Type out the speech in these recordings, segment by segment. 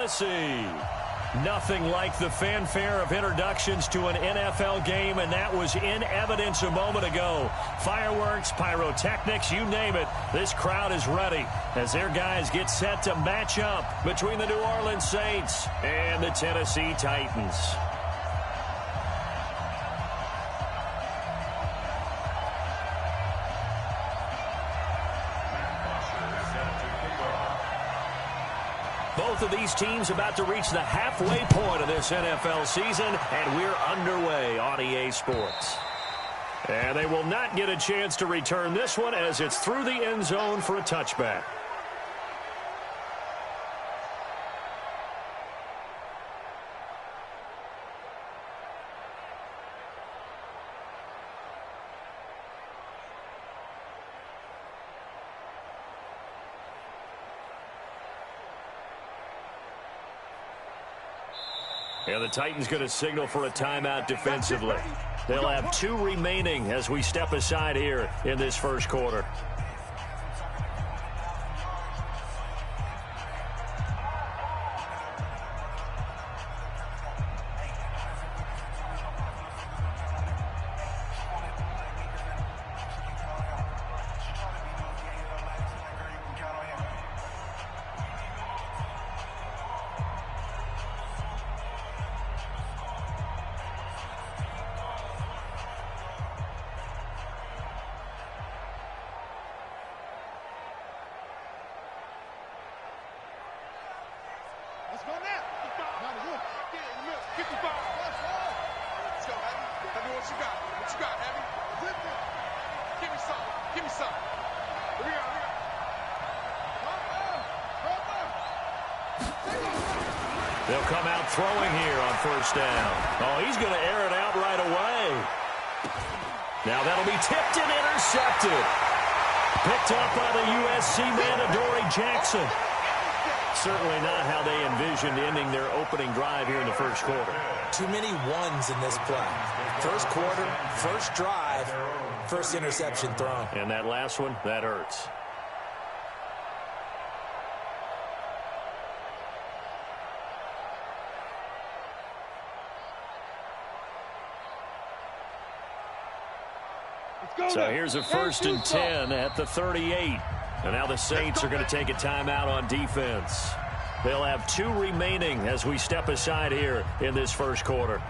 See, nothing like the fanfare of introductions to an NFL game, and that was in evidence a moment ago. Fireworks, pyrotechnics, you name it. This crowd is ready as their guys get set to match up between the New Orleans Saints and the Tennessee Titans. Both of these teams about to reach the halfway point of this NFL season, and we're underway on EA Sports. And they will not get a chance to return this one as it's through the end zone for a touchback. And the Titans going to signal for a timeout defensively. They'll have 2 remaining as we step aside here in this first quarter. They'll come out throwing here on first down. Oh, he's going to air it out right away. Now that'll be tipped and intercepted. Picked up by the USC man, Adoree Jackson. Certainly not how they envisioned ending their opening drive here in the first quarter. Too many ones in this play. First quarter, first drive, first interception thrown. And that last one, that hurts. So here's a 1st and 10 at the 38. And now the Saints are going to take a timeout on defense. They'll have 2 remaining as we step aside here in this first quarter.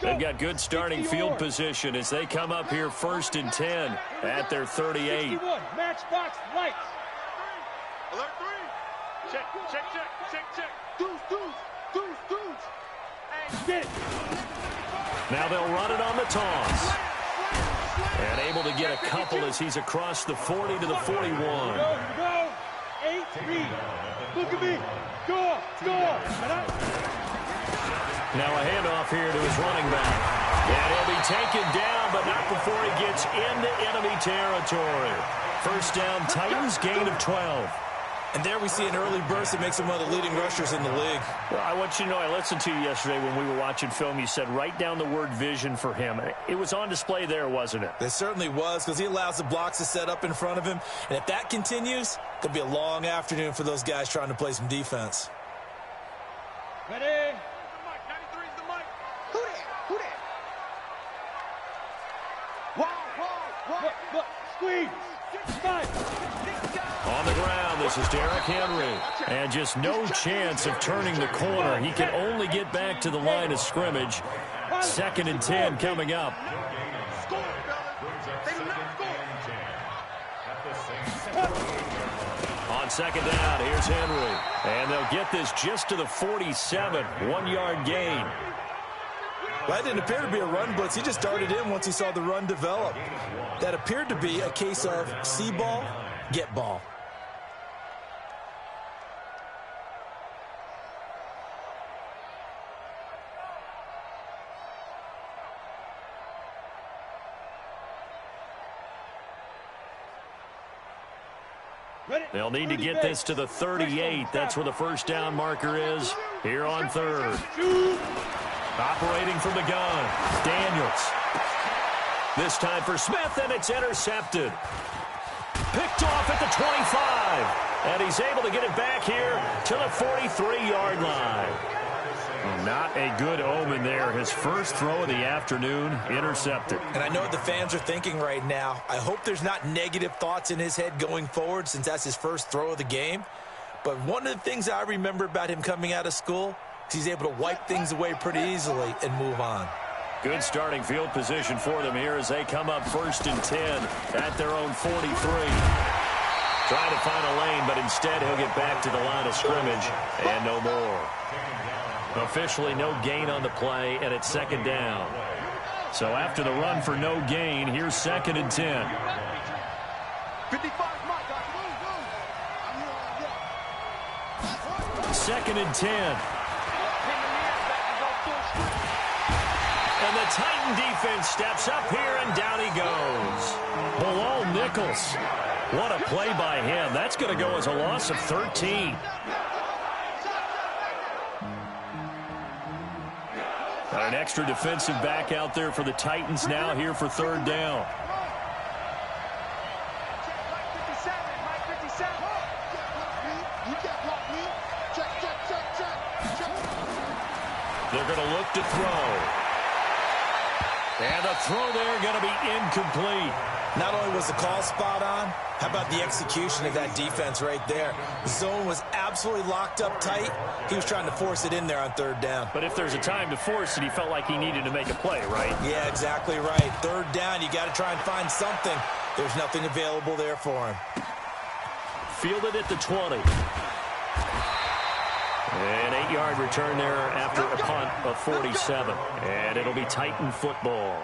They've got good starting field position as they come up here 1st and 10 at their 38. Matchbox lights. Alert 3. Check. Deuce. Now they'll run it on the toss. And able to get a couple as he's across the 40 to the 41. Go. 8-3. Look at me. Go. Now a handoff here to his running back. And he'll be taken down, but not before he gets into enemy territory. First down, Titans, gain of 12. And there we see an early burst that makes him one of the leading rushers in the league. Well, I want you to know, I listened to you yesterday when we were watching film. You said write down the word vision for him. It was on display there, wasn't it? It certainly was, because he allows the blocks to set up in front of him. And if that continues, it could be a long afternoon for those guys trying to play some defense. Ready? Look, squeeze. On the ground, this is Derrick Henry. And just no chance of turning the corner. He can only get back to the line of scrimmage. 2nd and 10 coming up. On 2nd down, here's Henry. And they'll get this just to the 47. 1-yard gain. Well, that didn't appear to be a run blitz. He just darted in once he saw the run develop. That appeared to be a case of see ball, get ball. They'll need to get this to the 38. That's where the first down marker is here on third. Operating from the gun, Daniels. This time for Smith, and it's intercepted. Picked off at the 25. And he's able to get it back here to the 43-yard line. Not a good omen there. His first throw of the afternoon, intercepted. And I know what the fans are thinking right now. I hope there's not negative thoughts in his head going forward since that's his first throw of the game. But one of the things I remember about him coming out of school is he's able to wipe things away pretty easily and move on. Good starting field position for them here as they come up 1st and 10 at their own 43. Trying to find a lane, but instead he'll get back to the line of scrimmage and no more. Officially no gain on the play, and it's 2nd down. So after the run for no gain, here's 2nd and 10. 2nd and 10. And the Titan defense steps up here, and down he goes. Bilal Nichols. What a play by him. That's going to go as a loss of 13. An extra defensive back out there for the Titans now here for 3rd down. They're going to look to throw. And the throw there going to be incomplete. Not only was the call spot on, how about the execution of that defense right there? The zone was absolutely locked up tight. He was trying to force it in there on 3rd down. But if there's a time to force it, he felt like he needed to make a play, right? Yeah, exactly right. 3rd down, you got to try and find something. There's nothing available there for him. Fielded at the 20. An 8-yard return there after a punt of 47. And it'll be Titan football.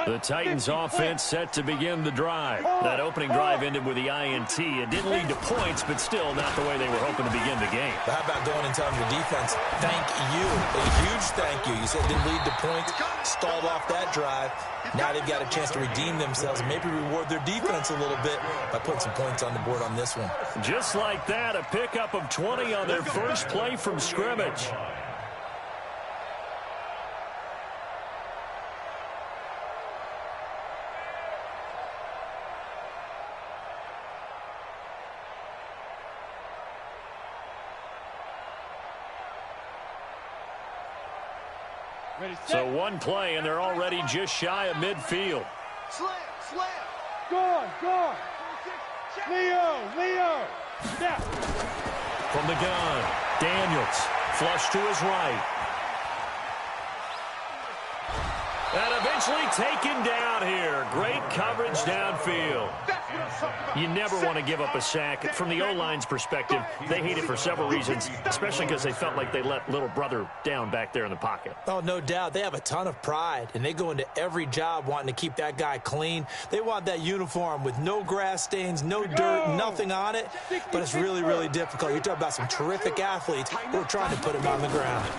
The Titans offense set to begin the drive. That opening drive ended with the INT. It didn't lead to points, but still not the way they were hoping to begin the game. But how about going and telling your defense, thank you, a huge thank you. You said it didn't lead to points, stalled off that drive. Now they've got a chance to redeem themselves and maybe reward their defense a little bit by putting some points on the board on this one. Just like that, a pickup of 20 on their first play from scrimmage. So one play, and they're already just shy of midfield. Slam. Gone. Leo. Step. From the gun, Daniels. Flush to his right. And eventually taken down here. Great coverage downfield. You never want to give up a sack. From the O-line's perspective, they hate it for several reasons, especially because they felt like they let little brother down back there in the pocket. Oh, no doubt. They have a ton of pride, and they go into every job wanting to keep that guy clean. They want that uniform with no grass stains, no dirt, nothing on it. But it's really, really difficult. You're talking about some terrific athletes who are trying to put him on the ground.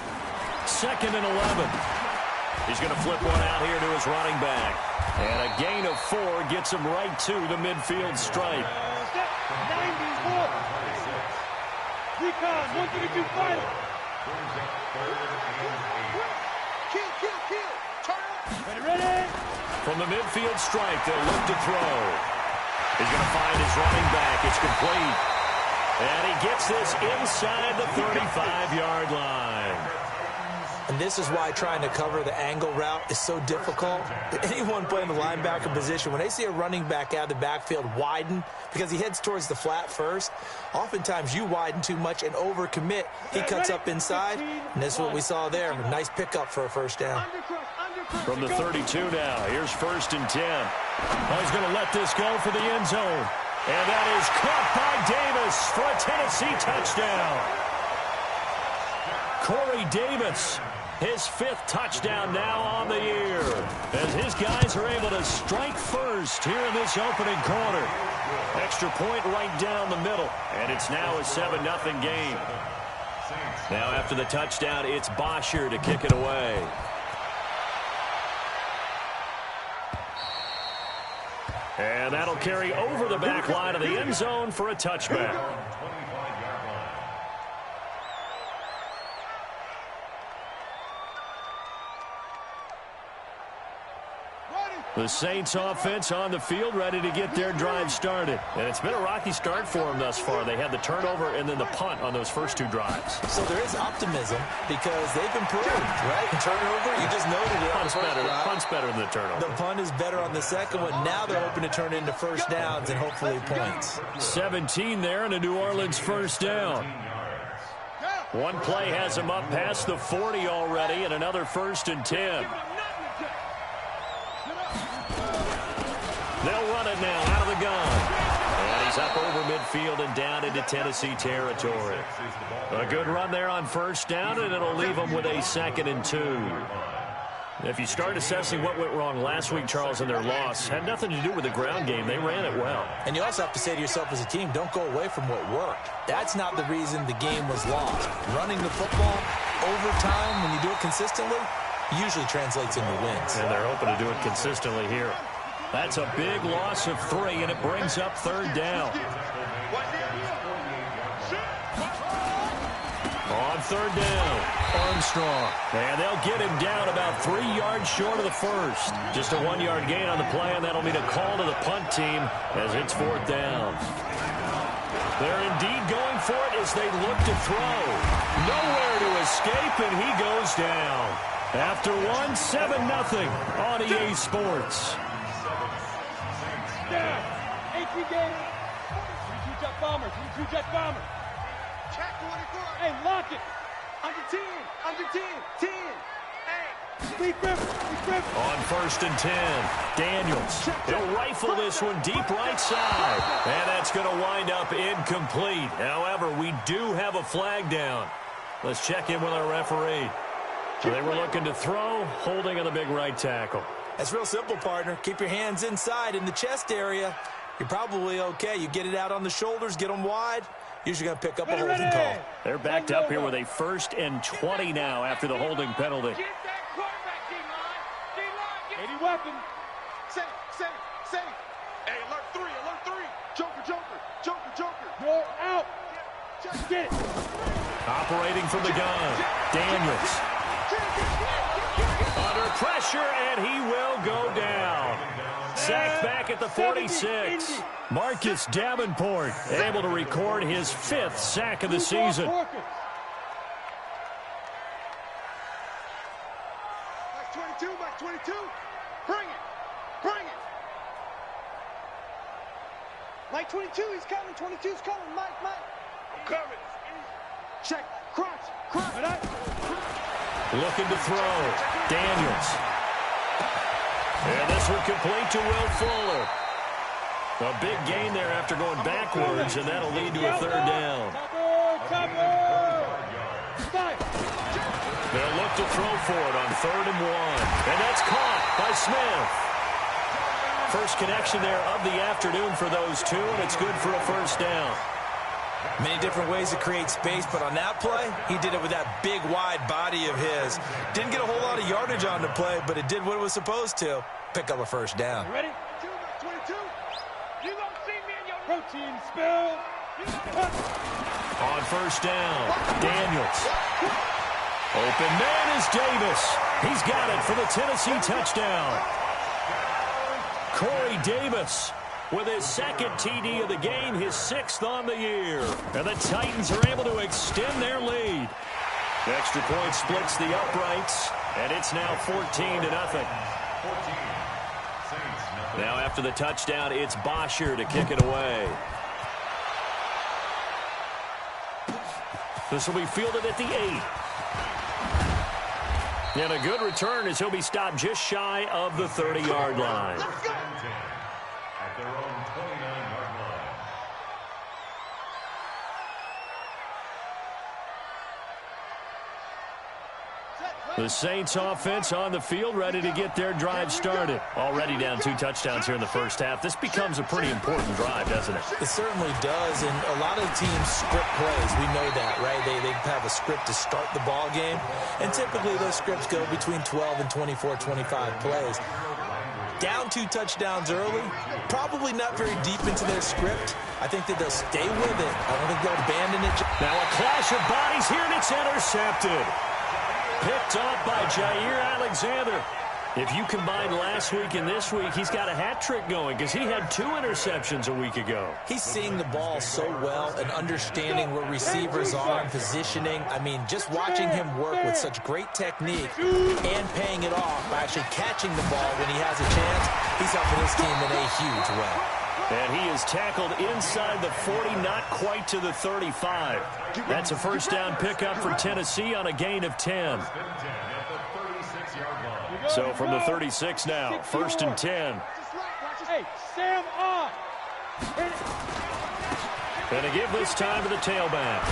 2nd and 11. He's going to flip one out here to his running back. And a gain of 4 gets him right to the midfield stripe. 94. Recon, 132 final. Kill. Turn. Ready. From the midfield stripe, they'll look to throw. He's going to find his running back. It's complete. And he gets this inside the 35-yard line. And this is why trying to cover the angle route is so difficult. Anyone playing the linebacker position, when they see a running back out of the backfield widen, because he heads towards the flat first, oftentimes you widen too much and overcommit. He cuts up inside, and this is what we saw there. A nice pickup for a first down. From the 32 now, here's 1st and 10. Oh, he's going to let this go for the end zone. And that is caught by Davis for a Tennessee touchdown. Corey Davis His 5th touchdown now on the year, as his guys are able to strike first here in this opening quarter. Extra point right down the middle, and it's now a 7-0 game. Now after the touchdown, it's Bosher to kick it away. And that'll carry over the back line of the end zone for a touchback. The Saints offense on the field, ready to get their drive started. And it's been a rocky start for them thus far. They had the turnover and then the punt on those first 2 drives. So there is optimism because they've improved, right? Turnover, you just noted it. Punt's better than the turnover. The punt is better on the second one. Now they're hoping to turn it into first downs and hopefully points. 17 there and a New Orleans first down. One play has them up past the 40 already and another 1st and 10. They'll run it now out of the gun. And he's up over midfield and down into Tennessee territory. A good run there on first down, and it'll leave them with a 2nd and 2. If you start assessing what went wrong last week, Charles, in their loss, had nothing to do with the ground game. They ran it well. And you also have to say to yourself as a team, don't go away from what worked. That's not the reason the game was lost. Running the football over time, when you do it consistently, usually translates into wins. And they're hoping to do it consistently here. That's a big loss of 3, and it brings up 3rd down. On 3rd down, Armstrong. And they'll get him down about 3 yards short of the first. Just a 1-yard gain on the play, and that'll mean a call to the punt team as it's 4th down. They're indeed going for it as they look to throw. Nowhere to escape, and he goes down. After 7-0 on EA Sports. Down. 18 game. 22 jet bombers. 22 jet bombers. Check 44. Hey, lock it. Under 10. Under 10. 10. Hey. On 1st and 10. Daniels. He'll rifle this one deep right side. And that's going to wind up incomplete. However, we do have a flag down. Let's check in with our referee. They were looking to throw, holding on the big right tackle. That's real simple, partner. Keep your hands inside in the chest area. You're probably okay. You get it out on the shoulders, get them wide. Usually going to pick up a holding call. They're backed up here with a 1st and 20 now after the holding penalty. Get that quarterback, D-line. D-line, get 80 weapon. Safe. Hey, alert 3. Joker. You're out. Just get it. Operating from the gun. Daniels. Under pressure, and he will go down. Sacked back at the 46. Marcus Davenport able to record his 5th sack of the season. Max 22. Bring it. Mike 22, he's coming. 22's coming. Mike. I'm coming. Check. Crunch. Looking to throw. Daniels. And this one complete to Will Fuller. A big gain there after going backwards, and that'll lead to a 3rd down. They'll look to throw for it on 3rd and 1. And that's caught by Smith. First connection there of the afternoon for those 2, and it's good for a 1st down. Many different ways to create space, but on that play, he did it with that big, wide body of his. Didn't get a whole lot of yardage on the play, but it did what it was supposed to. Pick up a 1st down. You ready? 22. You gonna see me in your protein spill. On 1st down, Daniels. Open man is Davis. He's got it for the Tennessee touchdown. Corey Davis with his 2nd TD of the game, his 6th on the year. And the Titans are able to extend their lead. The extra point splits the uprights, and it's now 14-0. Now after the touchdown, it's Bosher to kick it away. This will be fielded at the 8. And a good return as he'll be stopped just shy of the 30-yard line. Let's go. At their own 29-yard line. The Saints offense on the field, ready to get their drive started. Already down 2 touchdowns here in the first half. This becomes a pretty important drive, doesn't it? It certainly does, and a lot of teams script plays. We know that, right? They have a script to start the ball game, and typically those scripts go between 12 and 24, 25 plays. Down 2 touchdowns early, probably not very deep into their script. I think that they'll stay with it. I don't think they'll abandon it. Now a clash of bodies here, and it's intercepted. Picked off by Jair Alexander. If you combine last week and this week, he's got a hat trick going because he had 2 interceptions a week ago. He's seeing the ball so well and understanding where receivers are and positioning. I mean, just watching him work with such great technique and paying it off by actually catching the ball when he has a chance, he's helping his team in a huge way. And he is tackled inside the 40, not quite to the 35. That's a first down pickup for Tennessee on a gain of 10. So from the 36 now, 1st and 10. Hey, Sam off. And to give this time to the tailback.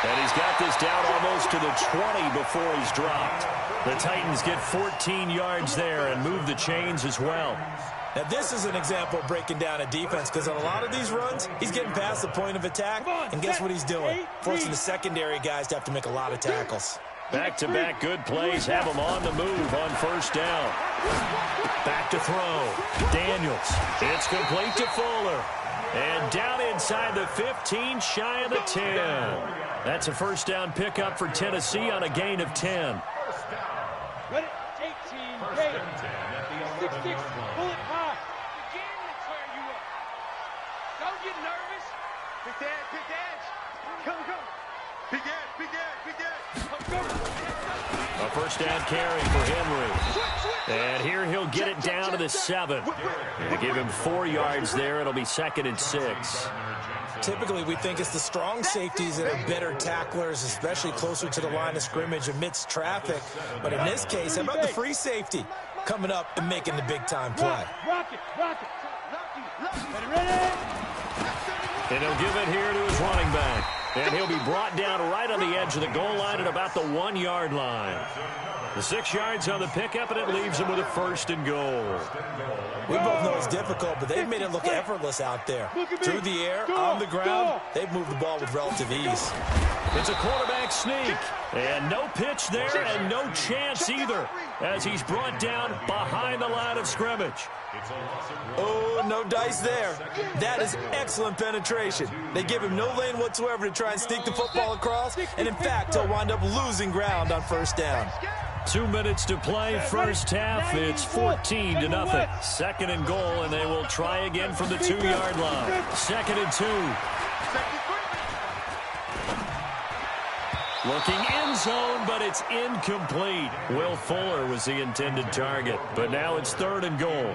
And he's got this down almost to the 20 before he's dropped. The Titans get 14 yards there and move the chains as well. Now, this is an example of breaking down a defense because on a lot of these runs, he's getting past the point of attack, and guess what he's doing? Forcing the secondary guys to have to make a lot of tackles. Back-to-back good plays have him on the move on first down. Back to throw. Daniels. It's complete to Fuller. And down inside the 15, shy of the 10. That's a first down pickup for Tennessee on a gain of 10. 18, 6-6, pull it high. Again, that's where you are. Don't get nervous. Big edge. Come. Big edge. A first down carry for Henry. And here he'll get it down to the 7. And give him 4 yards there. It'll be 2nd and 6. Typically, we think it's the strong safeties that are better tacklers, especially closer to the line of scrimmage amidst traffic. But in this case, how about the free safety coming up and making the big-time play? Rock it. Ready? And he'll give it here to his running back. And he'll be brought down right on the edge of the goal line at about the 1-yard line. The 6 yards on the pickup, and it leaves him with a 1st and goal. We both know it's difficult, but they've made it look effortless out there. Through the air, on the ground, they've moved the ball with relative ease. It's a quarterback sneak. And no pitch there and no chance either as he's brought down behind the line of scrimmage. Oh, no dice there. That is excellent penetration. They give him no lane whatsoever to try and sneak the football across, and in fact, he'll wind up losing ground on first down. 2 minutes to play, first half. It's 14-0. 2nd and goal, and they will try again from the 2-yard line. 2nd and 2. Looking end zone, but it's incomplete. Will Fuller was the intended target, but now it's 3rd and goal.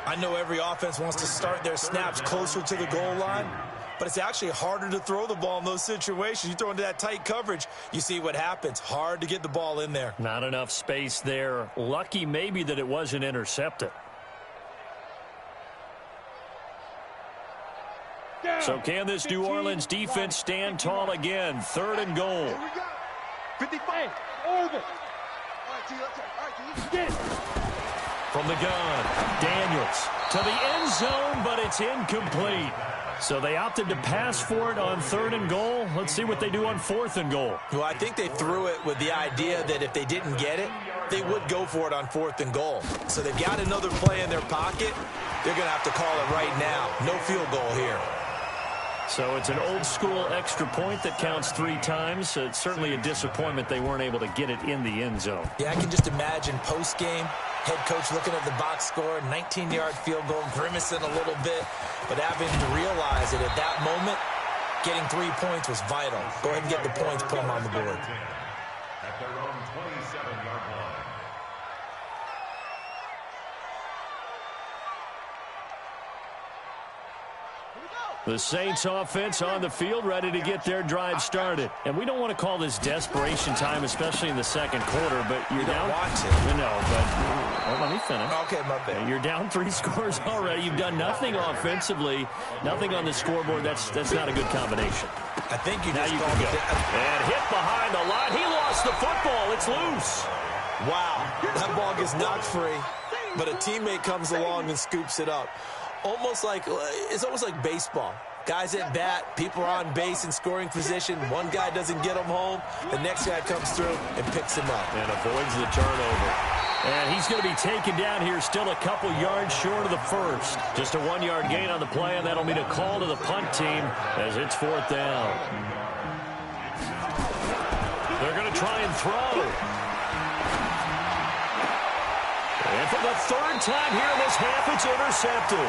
I know every offense wants to start their snaps closer to the goal line, but it's actually harder to throw the ball in those situations. You throw into that tight coverage, you see what happens. Hard to get the ball in there. Not enough space there. Lucky maybe that it wasn't intercepted. So can this New Orleans defense stand tall again? 3rd and goal. 55. Over. Get it. From the gun, Daniels to the end zone, but it's incomplete. So they opted to pass for it on 3rd and goal. Let's see what they do on 4th and goal. Well, I think they threw it with the idea that if they didn't get it, they would go for it on 4th and goal. So they've got another play in their pocket. They're going to have to call it right now. No field goal here. So it's an old-school extra point that counts 3 times. So it's certainly a disappointment they weren't able to get it in the end zone. Yeah, I can just imagine post-game, head coach looking at the box score, 19-yard field goal, grimacing a little bit, but having to realize that at that moment, getting 3 points was vital. Go ahead and get the points, put them on the board. At their own 27-yard line. The Saints offense on the field, ready to get their drive started. And we don't want to call this desperation time, especially in the 2nd quarter, but you're down. Want to. No, but well, let me finish. Okay, my bad. You're down 3 scores already. You've done nothing offensively, nothing on the scoreboard. That's not a good combination. I think you Now just you called can go. it. And hit behind the line. He lost lost the football. It's loose. Wow, that ball gets knocked free, but a teammate comes along and scoops it up. It's almost like baseball. Guys at bat, people are on base in scoring position. One guy doesn't get him home. The next guy comes through and picks him up. And avoids the turnover. And he's going to be taken down here still a couple yards short of the first. Just a 1-yard gain on the play, and that'll mean a call to the punt team as it's 4th down. They're going to try and throw. And for the 3rd time here in this half, it's intercepted.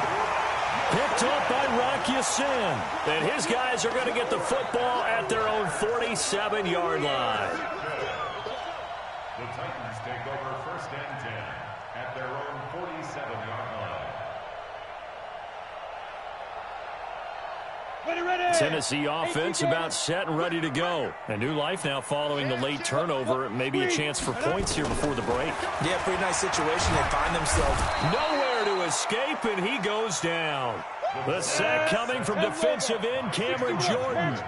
Picked up by Rock Ya-Sin. And his guys are going to get the football at their own 47-yard line. The Titans take over 1st and 10 at their own 47-yard line. Ready. Tennessee offense about set and ready to go. A new life now following the late turnover. Maybe a chance for points here before the break. Yeah, pretty nice situation. They find themselves Nowhere to escape, and he goes down. The sack coming from defensive end Cameron Jordan.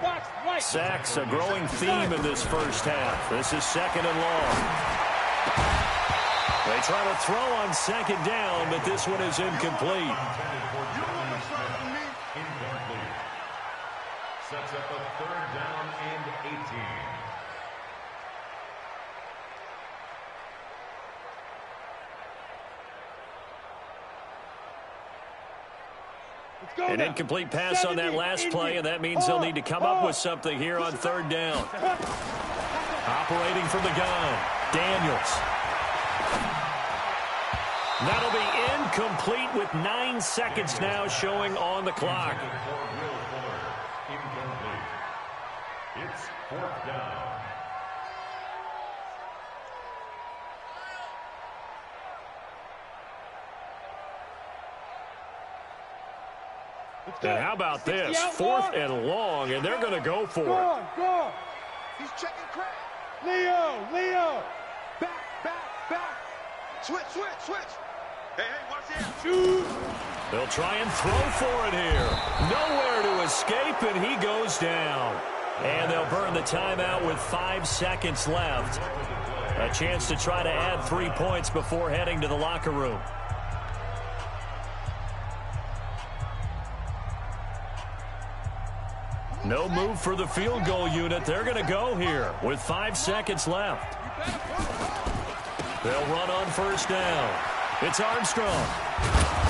Sacks a growing theme in this first half. This is 2nd and long. They try to throw on 2nd down, but this one is incomplete. Sets up a 3rd down and 18. An incomplete pass on that last play, and that means they'll need to come up with something here on 3rd down. Operating from the gun, Daniels. That'll be incomplete with 9 seconds now showing on the clock. Incomplete. It's 4th down. And how about this? 4th and long, and they're going to go for it. Go. He's checking crack. Leo. Back. Switch. Hey, watch it. Shoot. They'll try and throw for it here. Nowhere to escape, and he goes down. And they'll burn the timeout with 5 seconds left. A chance to try to add 3 points before heading to the locker room. No move for the field goal unit. They're going to go here with 5 seconds left. They'll run on 1st down. It's Armstrong.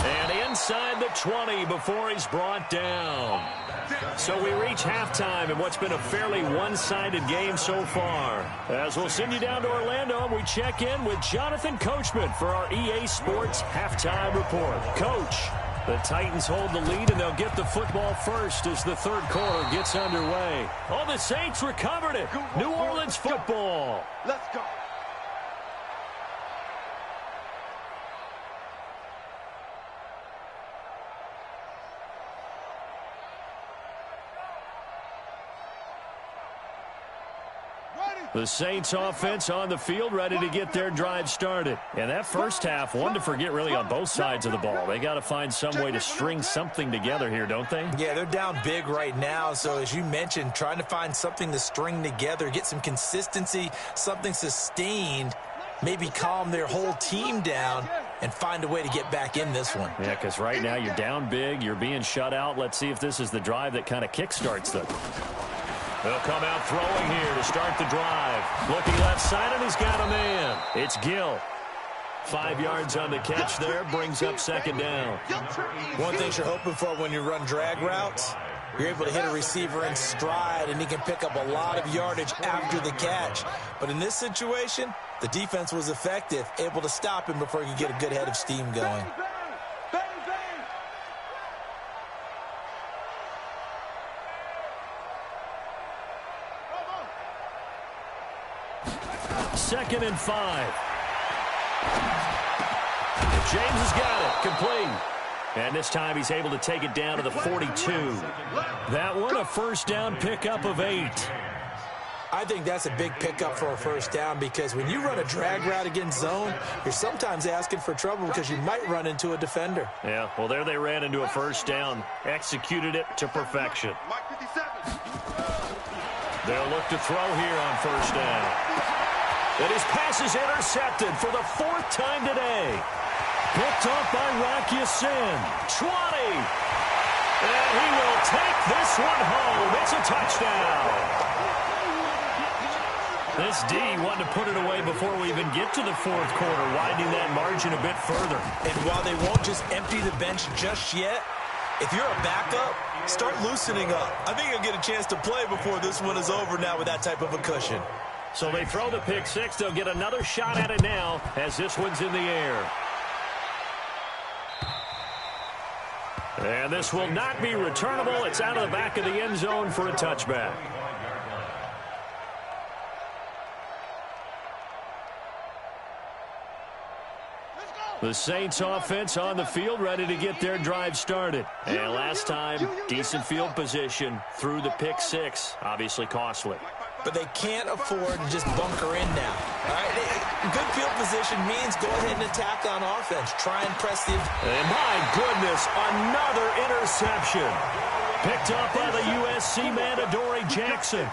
And inside the 20 before he's brought down. So we reach halftime in what's been a fairly one-sided game so far. As we'll send you down to Orlando, and we check in with Jonathan Coachman for our EA Sports Halftime Report. Coach, the Titans hold the lead, and they'll get the football first as the 3rd quarter gets underway. Oh, the Saints recovered it. New Orleans football. Let's go. The Saints offense on the field ready to get their drive started. And that first half, one to forget really on both sides of the ball. They got to find some way to string something together here, don't they? Yeah, they're down big right now. So as you mentioned, trying to find something to string together, get some consistency, something sustained, maybe calm their whole team down and find a way to get back in this one. Yeah, because right now you're down big, you're being shut out. Let's see if this is the drive that kind of kickstarts them. They'll come out throwing here to start the drive. Looking left side, and he's got a man. It's Gill. 5 yards on the catch there, brings up 2nd down. One thing you're hoping for when you run drag routes, you're able to hit a receiver in stride, and he can pick up a lot of yardage after the catch. But in this situation, the defense was effective, able to stop him before he could get a good head of steam going. Second and 5. James has got it. Complete. And this time he's able to take it down to the 42. That one a first down pickup of 8. I think that's a big pickup for a first down because when you run a drag route against zone, you're sometimes asking for trouble because you might run into a defender. Yeah, well, there they ran into a first down. Executed it to perfection. They'll look to throw here on first down. And his pass is intercepted for the 4th time today. Picked off by Rocky Sin. 20. And he will take this one home. It's a touchdown. This D wanted to put it away before we even get to the 4th quarter, widening that margin a bit further. And while they won't just empty the bench just yet, if you're a backup, start loosening up. I think you'll get a chance to play before this one is over now with that type of a cushion. So they throw the pick six. They'll get another shot at it now as this one's in the air. And this will not be returnable. It's out of the back of the end zone for a touchback. The Saints offense on the field, ready to get their drive started. And last time, decent field position through the pick six. Obviously costly. But they can't afford to just bunker in now. All right? Good field position means go ahead and attack on offense. Try and press the... And my goodness, another interception. Picked up by the USC man, Adoree Jackson.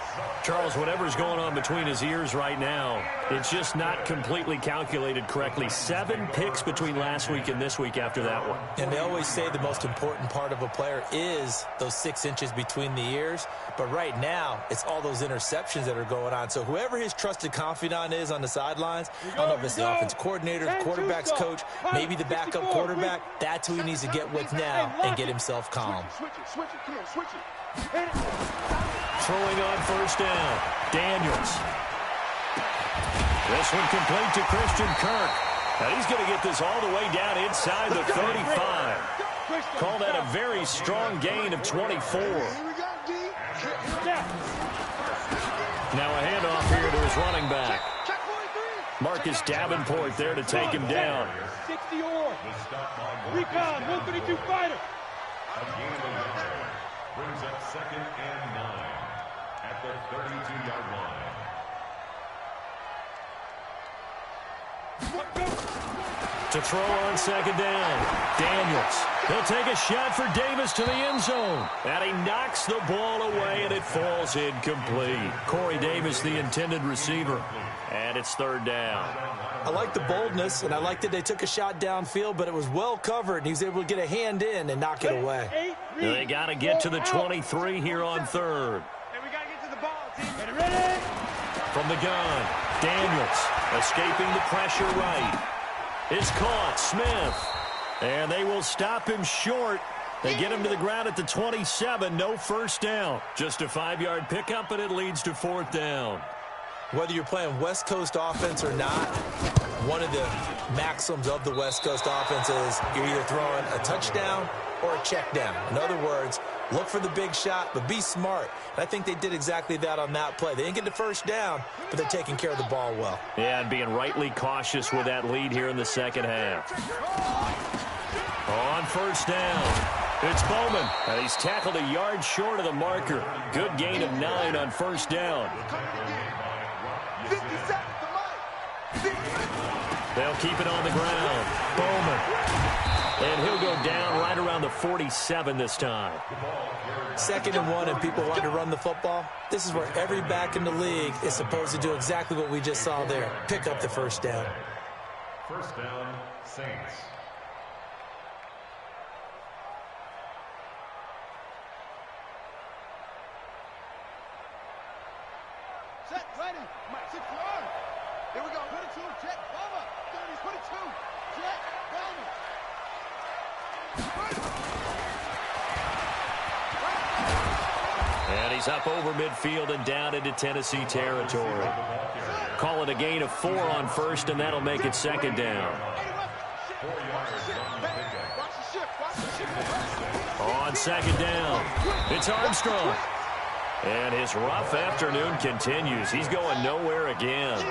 Charles, whatever's going on between his ears right now, it's just not completely calculated correctly. 7 picks between last week and this week after that one. And they always say the most important part of a player is those 6 inches between the ears. But right now, it's all those interceptions that are going on. So whoever his trusted confidant is on the sidelines, I don't know if it's the offense coordinator, the quarterback's coach, maybe the backup quarterback, that's who he needs to get with now and get himself calm. Throwing on first down, Daniels. This one complete to Christian Kirk. Now he's going to get this all the way down inside the 35. Call that a very strong gain of 24. Now a handoff here to his running back. Marcus Davenport there to take him down. 60 or recon 132 fighter. Brings up 2nd and 9 at the 32-yard line. To throw on 2nd down, Daniels. He'll take a shot for Davis to the end zone. And he knocks the ball away, and it falls incomplete. Corey Davis, the intended receiver. And it's 3rd down. I like the boldness, and I like that they took a shot downfield, but it was well covered, and he was able to get a hand in and knock it away. They got to get to the 23 here on 3rd. And we got to get to the ball, team. Ready? From the gun, Daniels escaping the pressure right. Is caught, Smith. And they will stop him short. They get him to the ground at the 27. No first down. Just a 5-yard pickup, and it leads to 4th down. Whether you're playing West Coast offense or not, one of the maxims of the West Coast offense is you're either throwing a touchdown or a check down. In other words, look for the big shot, but be smart. And I think they did exactly that on that play. They didn't get the first down, but they're taking care of the ball well. Yeah, and being rightly cautious with that lead here in the second half. On first down, it's Bowman. And he's tackled a yard short of the marker. Good gain of 9 on first down. They'll keep it on the ground. Bowman. And he'll go down right around the 47 this time. 2nd and 1 and people want to run the football. This is where every back in the league is supposed to do exactly what we just saw there. Pick up the first down. First down, Saints. Set, ready. Mike, 6 yard. Here we go. 22, jet, bomber. 30, 22, jet, bomber. And he's up over midfield and down into Tennessee territory. Call it a gain of 4 on first, and that'll make it 2nd down. On 2nd down, it's Armstrong. And his rough afternoon continues. He's going nowhere again.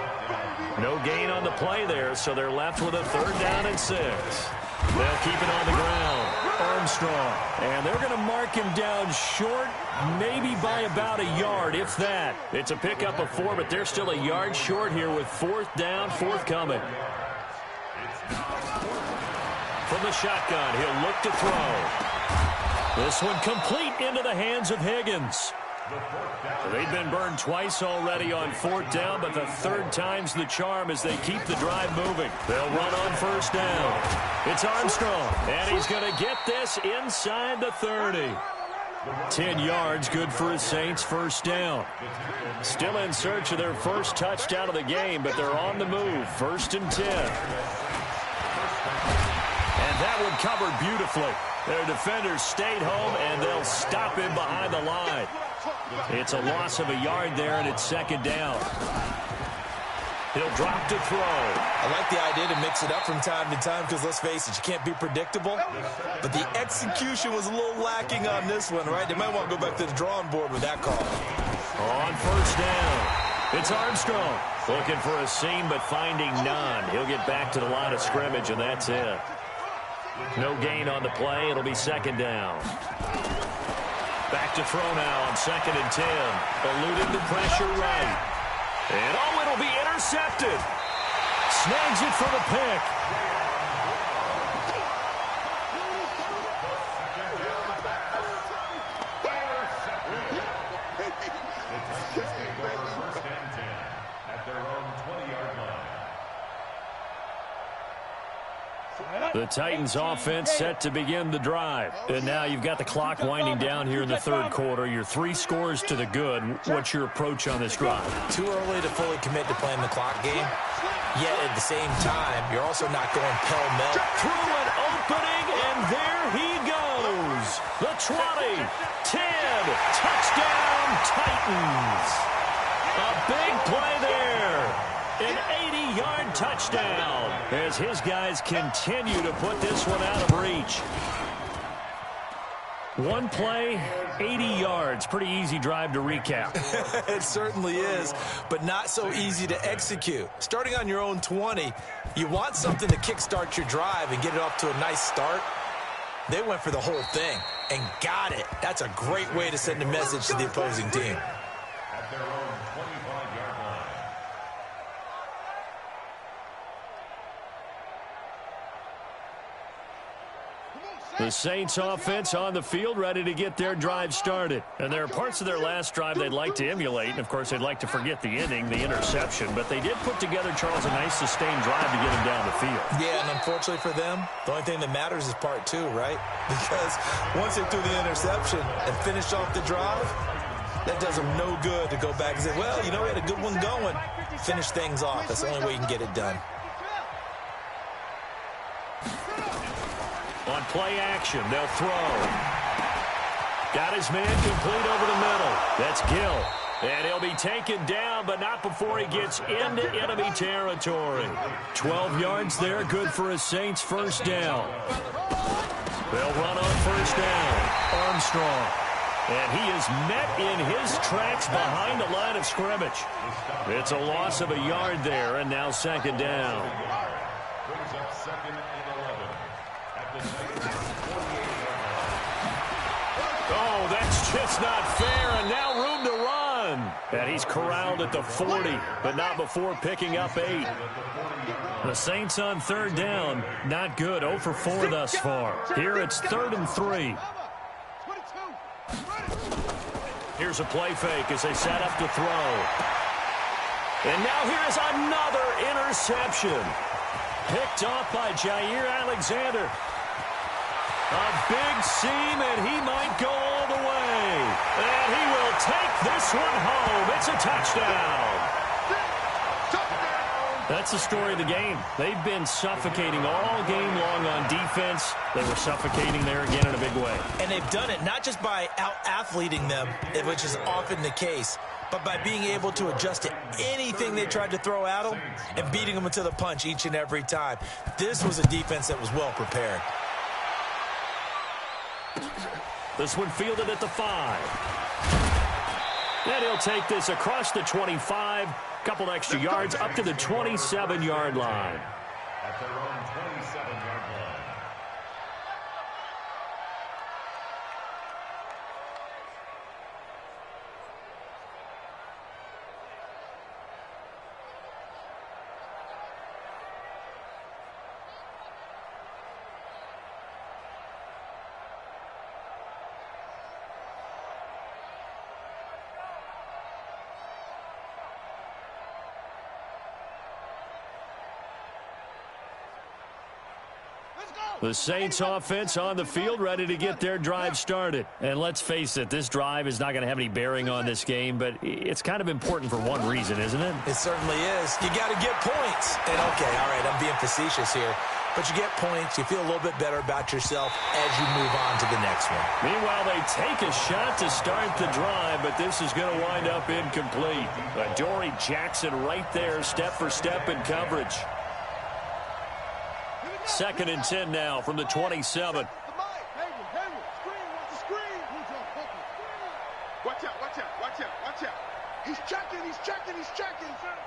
No gain on the play there, so they're left with a 3rd down and 6. They'll keep it on the ground. Armstrong. And they're going to mark him down short, maybe by about a yard, if that. It's a pickup of 4, but they're still a yard short here with 4th down, forthcoming. From the shotgun, he'll look to throw. This one complete into the hands of Higgins. They've been burned twice already on fourth down, but the third time's the charm as they keep the drive moving. They'll run on first down. It's Armstrong, and he's going to get this inside the 30. 10 yards, good for his Saints, first down. Still in search of their first touchdown of the game, but they're on the move, first and 10. And that one covered beautifully. Their defenders stayed home, and they'll stop him behind the line. It's a loss of a yard there, and it's second down. He'll drop to throw. I like the idea to mix it up from time to time because, let's face it, you can't be predictable. But the execution was a little lacking on this one, right? They might want to go back to the drawing board with that call. On first down, it's Armstrong. Looking for a seam, but finding none. He'll get back to the line of scrimmage, and that's it. No gain on the play. It'll be second down. Back to throw now on second and 10. Eluding the pressure right. And, oh, it'll be intercepted. Snags it for the pick. First and 10 at their own 20-yard line. The Titans offense set to begin the drive. And now you've got the clock winding down here in the third quarter. You're 3 scores to the good. What's your approach on this drive? Too early to fully commit to playing the clock game. Yet at the same time, you're also not going pell-mell. Through an opening, and there he goes. The 20, 10, touchdown Titans. A big play there. An 80-yard touchdown as his guys continue to put this one out of reach. One play, 80 yards. Pretty easy drive to recap. It certainly is, but not so easy to execute. Starting on your own 20, you want something to kickstart your drive and get it off to a nice start. They went for the whole thing and got it. That's a great way to send a message to the opposing team. At their own 25-yard line. The Saints offense on the field, ready to get their drive started. And there are parts of their last drive they'd like to emulate. And, of course, they'd like to forget the inning, the interception. But they did put together, Charles, a nice sustained drive to get them down the field. Yeah, and unfortunately for them, the only thing that matters is part 2, right? Because once they threw the interception and finished off the drive, that does them no good to go back and say, well, you know, we had a good one going. Finish things off. That's the only way you can get it done. On play action, they'll throw. Got his man complete over the middle. That's Gill. And he'll be taken down, but not before he gets into enemy territory. 12 yards there, good for a Saints first down. They'll run on first down. Armstrong. And he is met in his tracks behind the line of scrimmage. It's a loss of a yard there, and now second down. Brings up second and 11 at the Titans' 48-yard line. Oh, that's just not fair, and now room to run. And he's corralled at the 40, but not before picking up 8. The Saints on third down, not good, 0 for 4 thus far. Here it's 3rd and 3. Here's a play fake as they set up to throw. And now here's another interception. Picked off by Jair Alexander. A big seam, and he might go all the way. And he will take this one home. It's a touchdown. That's the story of the game. They've been suffocating all game long on defense. They were suffocating there again in a big way. And they've done it not just by out-athleting them, which is often the case, but by being able to adjust to anything they tried to throw at them and beating them into the punch each and every time. This was a defense that was well prepared. This one fielded at the 5. And he'll take this across the 25. Couple extra yards up to the 27-yard line. At their own 27-yard line. The Saints offense on the field, ready to get their drive started. And let's face it, this drive is not going to have any bearing on this game, but it's kind of important for one reason, isn't it? It certainly is. You got to get points. And okay, all right, I'm being facetious here. But you get points, you feel a little bit better about yourself as you move on to the next one. Meanwhile, they take a shot to start the drive, but this is going to wind up incomplete. Adoree Jackson right there, step for step in coverage. 2nd and 10 now from the 27. Watch out. He's checking.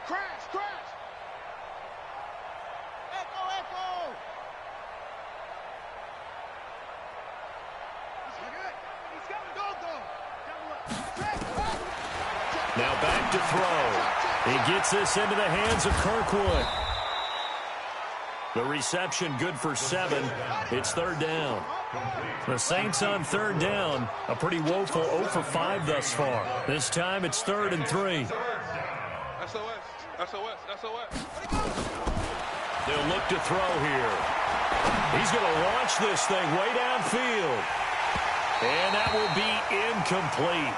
Crash. Echo. He's coming. Go. Now back to throw. He gets this into the hands of Kirkwood. The reception good for 7. It's 3rd down. The Saints on 3rd down. A pretty woeful 0 for 5 thus far. This time it's 3rd and 3. SOS. They'll look to throw here. He's going to launch this thing way downfield. And that will be incomplete.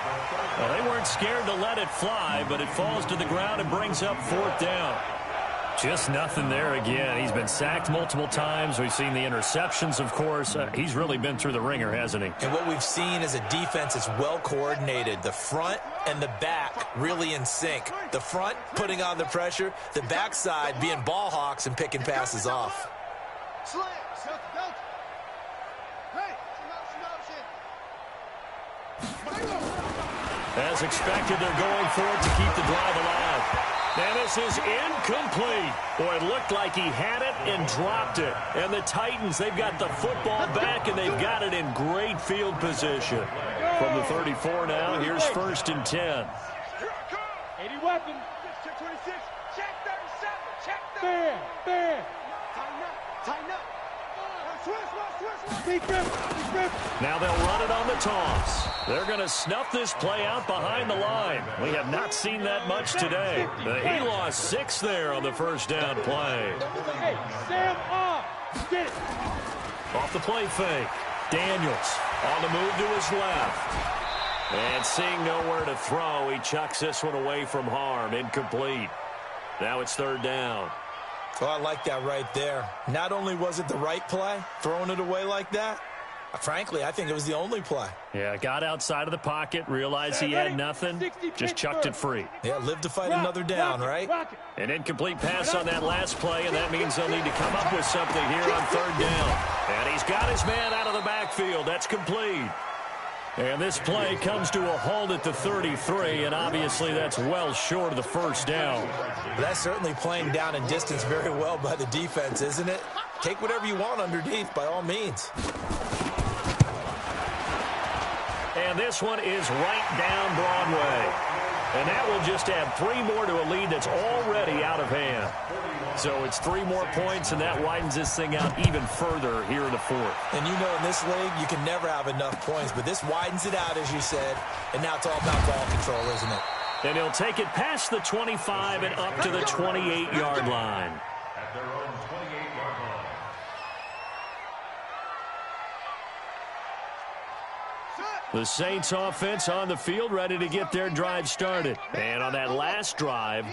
Well, they weren't scared to let it fly, but it falls to the ground and brings up 4th down. Just nothing there again. He's been sacked multiple times. We've seen the interceptions, of course. He's really been through the ringer, hasn't he? And what we've seen is a defense that's well coordinated. The front and the back really in sync. The front putting on the pressure. The backside being ball hawks and picking passes off. As expected, they're going for it to keep the drive alive. And this is incomplete. Boy, it looked like he had it and dropped it. And the Titans, they've got the football back, and they've got it in great field position. From the 34 now, here's 1st and 10. 80 weapons. Check 26. Check 37. Check 30. Fair. Tighten up. Swish. Now they'll run it on the toss. They're going to snuff this play out behind the line. We have not seen that much today. He lost 6 there on the 1st down play. Hey, Sam off. Get it. Off the play fake. Daniels on the move to his left. And seeing nowhere to throw, he chucks this one away from harm. Incomplete. Now it's 3rd down. Oh, I like that right there. Not only was it the right play, throwing it away like that, frankly, I think it was the only play. Yeah, got outside of the pocket, realized he had nothing, just chucked it free. Yeah, live to fight another down, right? An incomplete pass on that last play, and that means they'll need to come up with something here on 3rd down. And he's got his man out of the backfield. That's complete. And this play comes to a halt at the 33, and obviously that's well short of the 1st down. That's certainly playing down and distance very well by the defense, isn't it? Take whatever you want underneath, by all means. And this one is right down Broadway. And that will just add 3 more to a lead that's already out of hand. So it's 3 more points, and that widens this thing out even further here in the 4th. And you know in this league, you can never have enough points, but this widens it out, as you said, and now it's all about ball control, isn't it? And he'll take it past the 25 and up to the 28-yard line. At their own 28-yard line. The Saints offense on the field, ready to get their drive started. And on that last drive,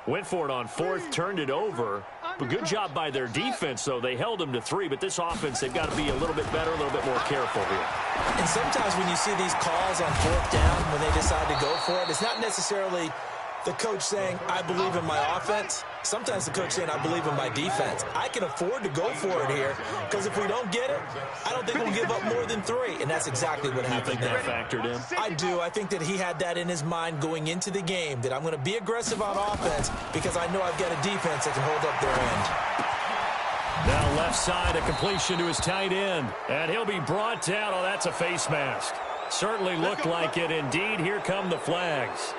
went for it on 4th, turned it over. But good job by their defense, though. They held them to 3, but this offense, they've got to be a little bit better, a little bit more careful here. And sometimes when you see these calls on 4th down, when they decide to go for it, it's not necessarily the coach saying, I believe in my offense. Sometimes the coach saying, I believe in my defense. I can afford to go for it here, because if we don't get it, I don't think we'll give up more than 3. And that's exactly what happened there. You think that factored in? I do. I think that he had that in his mind going into the game, that I'm going to be aggressive on offense because I know I've got a defense that can hold up their end. Now left side, a completion to his tight end. And he'll be brought down. Oh, that's a face mask. Certainly looked like it. Indeed, here come the flags.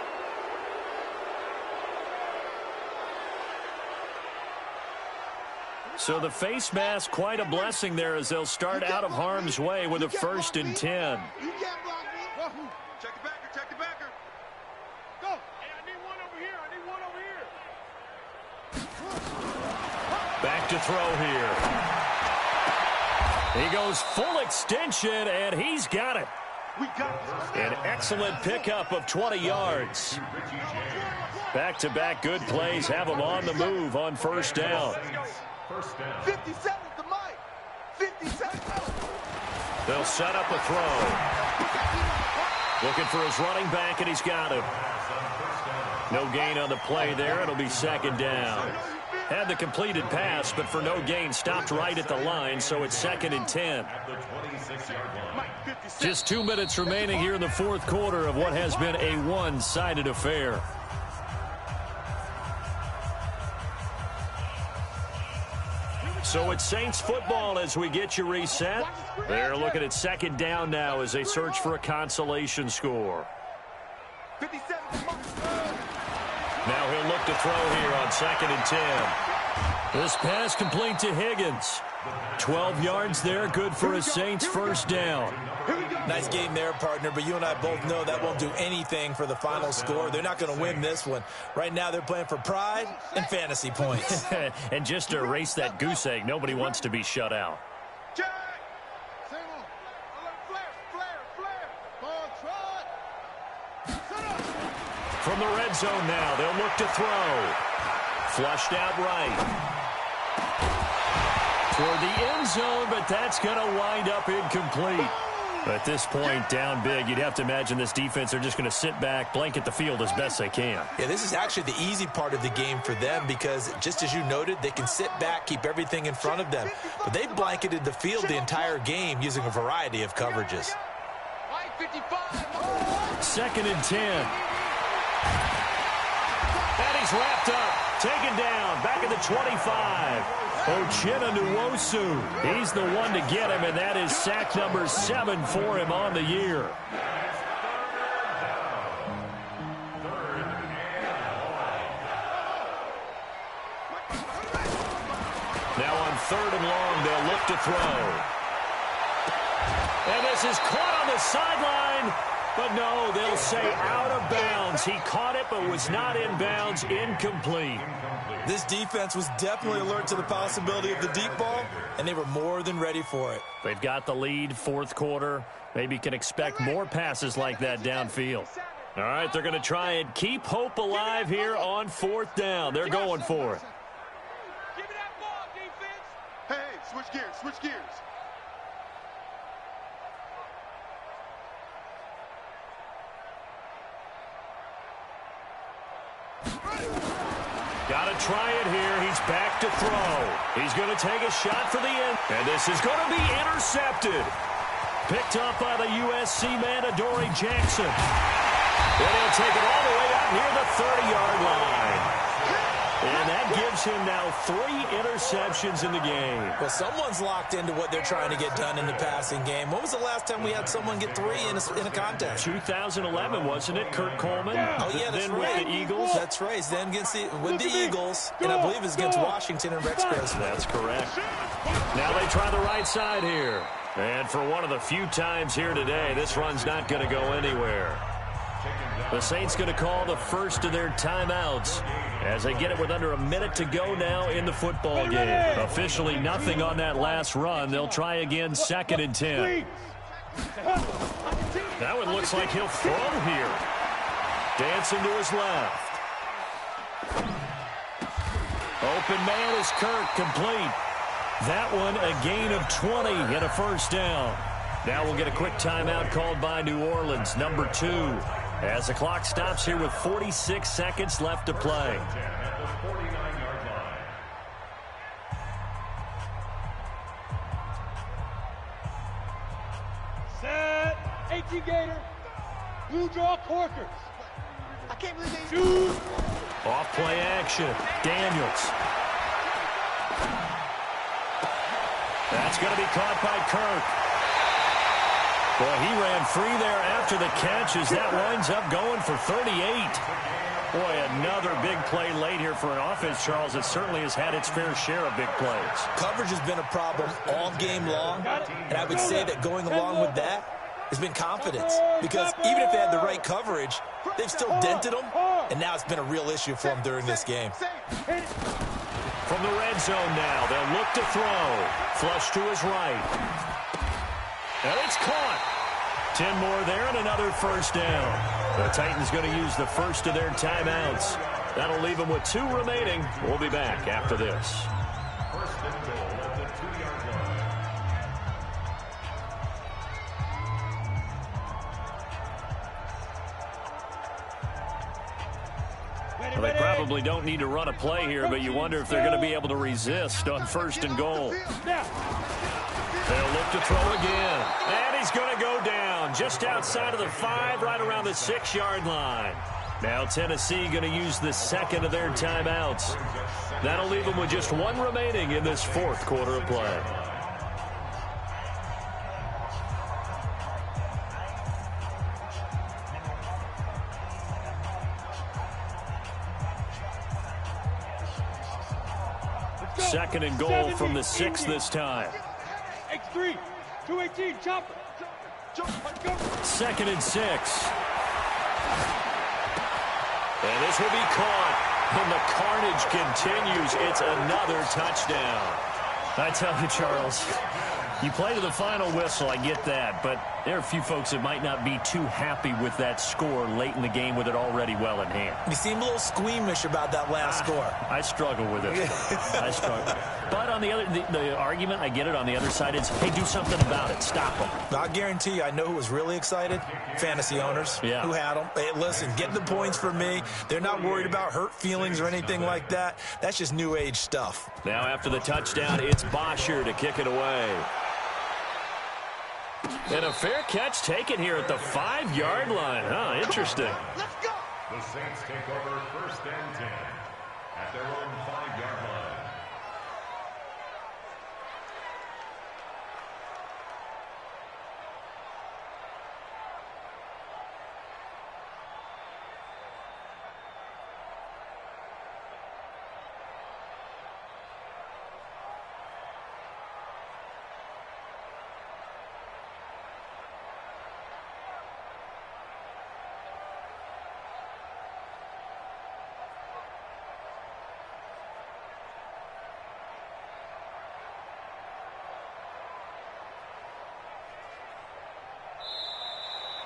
So the face mask, quite a blessing there as they'll start out of harm's way with a 1st and 10. Check the backer. Go. Hey, I need one over here. Back to throw here. He goes full extension, and he's got it. An excellent pickup of 20 yards. Back-to-back good plays have him on the move on first down. 57 to Mike. 57. They'll set up a throw. Looking for his running back, and he's got him. No gain on the play there. It'll be second down. Had the completed pass, but for no gain, stopped right at the line, so it's 2nd and 10. Just 2 minutes remaining here in the fourth quarter of what has been a one-sided affair. So it's Saints football as we get you reset. They're looking at second down now as they search for a consolation score. 57. Now he'll look to throw here on 2nd and 10. This pass complete to Higgins. 12 yards there, good for a Saints first down. Nice game there, partner, but you and I both know that won't do anything for the final score. They're not going to win this one. Right now they're playing for pride and fantasy points. And just to erase that goose egg, nobody wants to be shut out. From the red zone now, they'll look to throw. Flushed out right. Toward the end zone, but that's going to wind up incomplete. At this point, down big, you'd have to imagine this defense are just going to sit back, blanket the field as best they can. Yeah, this is actually the easy part of the game for them because, just as you noted, they can sit back, keep everything in front of them. But they've blanketed the field the entire game using a variety of coverages. 2nd and 10. And he's wrapped up, taken down, back at the 25. Ochena Nwosu, he's the one to get him, and that is sack number 7 for him on the year. Now on 3rd and long, they'll look to throw. And this is caught on the sideline. But no, they'll say out of bounds. He caught it, but was not in bounds. Incomplete. This defense was definitely alert to the possibility of the deep ball, and they were more than ready for it. They've got the lead, fourth quarter. Maybe can expect more passes like that downfield. All right, they're going to try and keep hope alive here on 4th down. They're going for it. Give me that ball, defense. Hey, switch gears, switch gears. Got to try it here. He's back to throw. He's going to take a shot for the end. And this is going to be intercepted. Picked up by the USC man, Adoree Jackson. And he'll take it all the way out near the 30-yard line. And that gives him now 3 interceptions in the game. Well, someone's locked into what they're trying to get done in the passing game. When was the last time we had someone get 3 in a contest? 2011, wasn't it, Kurt Coleman? Oh, yeah, that's then right. With the Eagles? That's right. Then with the Eagles, and I believe it's against Washington and Rex Grossman. That's correct. Now they try the right side here. And for one of the few times here today, this run's not going to go anywhere. The Saints going to call the first of their timeouts as they get it with under a minute to go now in the football game. Officially nothing on that last run. They'll try again, 2nd and 10. Now it looks like he'll throw here. Dancing to his left. Open man is Kirk, complete. That one a gain of 20 and a first down. Now we'll get a quick timeout called by New Orleans, number 2. As the clock stops here with 46 seconds left to play. Set. 18 Gator. Blue draw Corkers. I can't believe they shoot. Off play action. Daniels. That's going to be caught by Kirk. Boy, he ran free there after the catch as that winds up going for 38. Boy, another big play late here for an offense, Charles, that certainly has had its fair share of big plays. Coverage has been a problem all game long, and I would say that going along with that has been confidence. Because even if they had the right coverage, they've still dented them, and now it's been a real issue for them during this game. From the red zone now, they'll look to throw. Flush to his right. And it's caught. 10 more there and another first down. The Titans going to use the first of their timeouts. That'll leave them with 2 remaining. We'll be back after this. First and goal at the 2-yard line. Well, they probably don't need to run a play here, but you wonder if they're going to be able to resist on first and goal. They'll look to throw again. And he's going to go down just outside of the 5, right around the 6-yard line. Now Tennessee going to use the second of their timeouts. That'll leave them with just 1 remaining in this 4th quarter of play. Second and goal from the 6 this time. X3, 218, chopper. Second and 6. And this will be caught. And the carnage continues. It's another touchdown. I tell you, Charles, you play to the final whistle, I get that, but there are a few folks that might not be too happy with that score late in the game with it already well in hand. You seem a little squeamish about that last score. I struggle with it. I struggle. But on the other, the argument, I get it, on the other side, it's, hey, do something about it. Stop them. I guarantee you, I know who was really excited. Fantasy owners who had them. Hey, listen, get the points for me. They're not worried about hurt feelings or anything like that. That's just new age stuff. Now after the touchdown, it's Bosher to kick it away. And a fair catch taken here at the 5-yard line. Huh, interesting. Let's go. The Saints take over first and 10 at their own 5-yard line.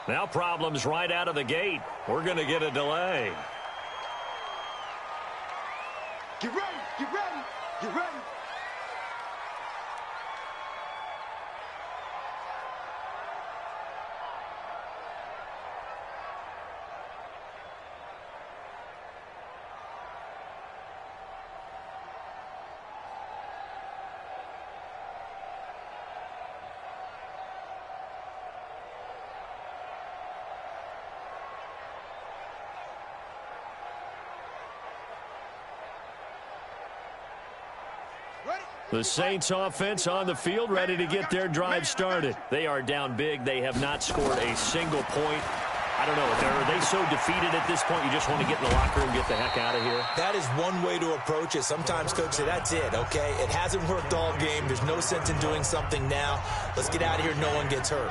Now problems right out of the gate. We're going to get a delay. Get ready, get ready, get ready. The Saints offense on the field, ready to get their drive started. They are down big. They have not scored a single point. I don't know. Are they so defeated at this point you just want to get in the locker room, get the heck out of here? That is one way to approach it. Sometimes coach say, that's it, okay? It hasn't worked all game. There's no sense in doing something now. Let's get out of here. No one gets hurt.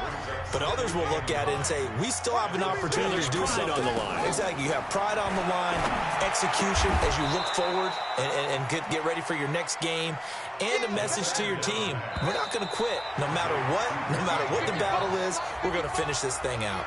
But others will look at it and say, we still have an opportunity to do something. On the line. Exactly. You have pride on the line, execution as you look forward and get ready for your next game, and a message to your team. We're not going to quit. No matter what the battle is, we're going to finish this thing out.